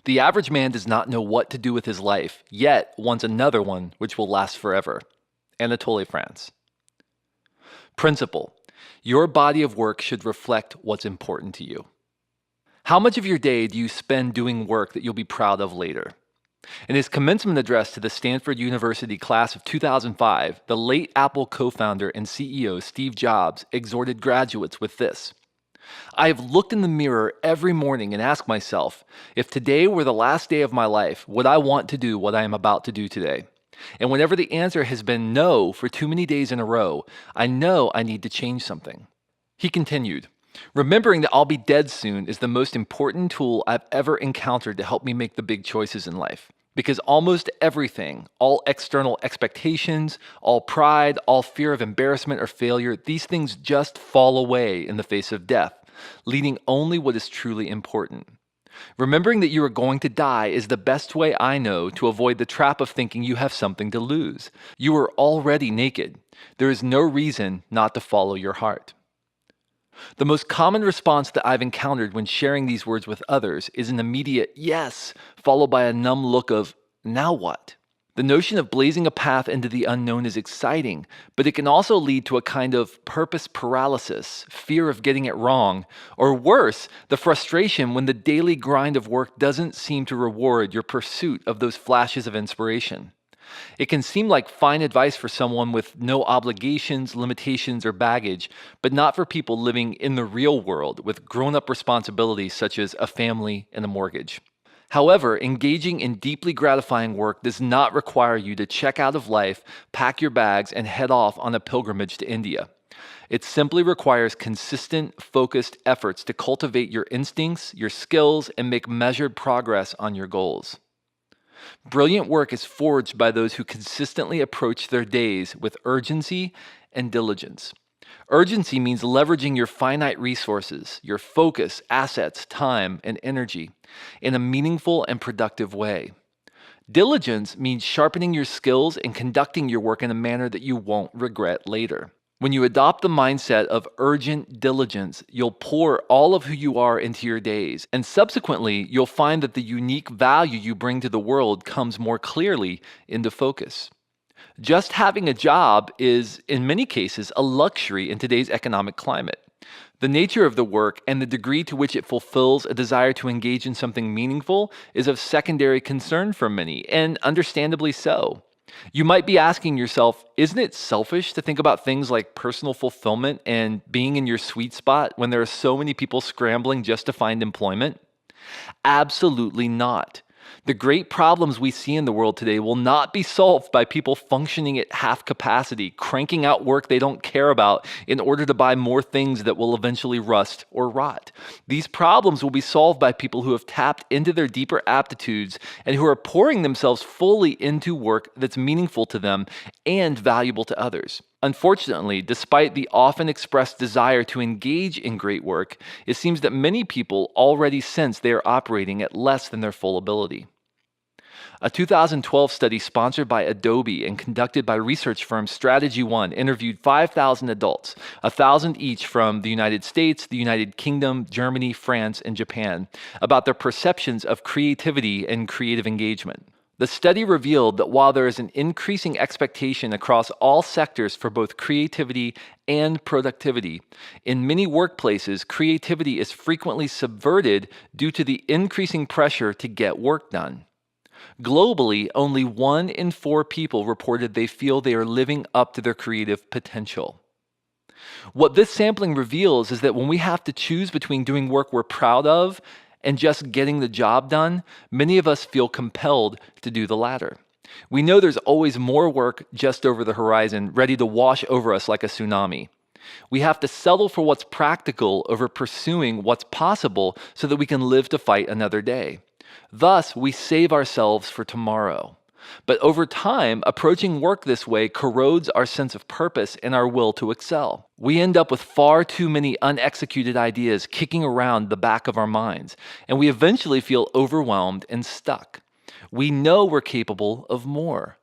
The average man does not know what to do with his life, yet wants another one which will last forever. Anatole France. Principle: your body of work should reflect what's important to you. How much of your day do you spend doing work that you'll be proud of later? In his commencement address to the Stanford University class of 2005, the late Apple co-founder and CEO Steve Jobs exhorted graduates with this: I have looked in the mirror every morning and asked myself, if today were the last day of my life, would I want to do what I am about to do today? And whenever the answer has been no for too many days in a row, I know I need to change something. He continued, remembering that I'll be dead soon is the most important tool I've ever encountered to help me make the big choices in life. Because almost everything, all external expectations, all pride, all fear of embarrassment or failure, these things just fall away in the face of death, leaving only what is truly important. Remembering that you are going to die is the best way I know to avoid the trap of thinking you have something to lose. You are already naked. There is no reason not to follow your heart. The most common response that I've encountered when sharing these words with others is an immediate yes, followed by a numb look of, now what? The notion of blazing a path into the unknown is exciting, but it can also lead to a kind of purpose paralysis, fear of getting it wrong, or worse, the frustration when the daily grind of work doesn't seem to reward your pursuit of those flashes of inspiration. It can seem like fine advice for someone with no obligations, limitations, or baggage, but not for people living in the real world with grown-up responsibilities such as a family and a mortgage. However, engaging in deeply gratifying work does not require you to check out of life, pack your bags, and head off on a pilgrimage to India. It simply requires consistent, focused efforts to cultivate your instincts, your skills, and make measured progress on your goals. Brilliant work is forged by those who consistently approach their days with urgency and diligence. Urgency means leveraging your finite resources, your focus, assets, time, and energy in a meaningful and productive way. Diligence means sharpening your skills and conducting your work in a manner that you won't regret later. When you adopt the mindset of urgent diligence, you'll pour all of who you are into your days, and subsequently, you'll find that the unique value you bring to the world comes more clearly into focus. Just having a job is, in many cases, a luxury in today's economic climate. The nature of the work and the degree to which it fulfills a desire to engage in something meaningful is of secondary concern for many, and understandably so. You might be asking yourself, isn't it selfish to think about things like personal fulfillment and being in your sweet spot when there are so many people scrambling just to find employment? Absolutely not. The great problems we see in the world today will not be solved by people functioning at half capacity, cranking out work they don't care about in order to buy more things that will eventually rust or rot. These problems will be solved by people who have tapped into their deeper aptitudes and who are pouring themselves fully into work that's meaningful to them and valuable to others. Unfortunately, despite the often expressed desire to engage in great work, it seems that many people already sense they are operating at less than their full ability. A 2012 study sponsored by Adobe and conducted by research firm Strategy One interviewed 5,000 adults, 1,000 each from the United States, the United Kingdom, Germany, France, and Japan, about their perceptions of creativity and creative engagement. The study revealed that while there is an increasing expectation across all sectors for both creativity and productivity, in many workplaces, creativity is frequently subverted due to the increasing pressure to get work done. Globally, only 1 in 4 people reported they feel they are living up to their creative potential. What this sampling reveals is that when we have to choose between doing work we're proud of and just getting the job done, many of us feel compelled to do the latter. We know there's always more work just over the horizon, ready to wash over us like a tsunami. We have to settle for what's practical over pursuing what's possible so that we can live to fight another day. Thus, we save ourselves for tomorrow. But over time, approaching work this way corrodes our sense of purpose and our will to excel. We end up with far too many unexecuted ideas kicking around the back of our minds, and we eventually feel overwhelmed and stuck. We know we're capable of more.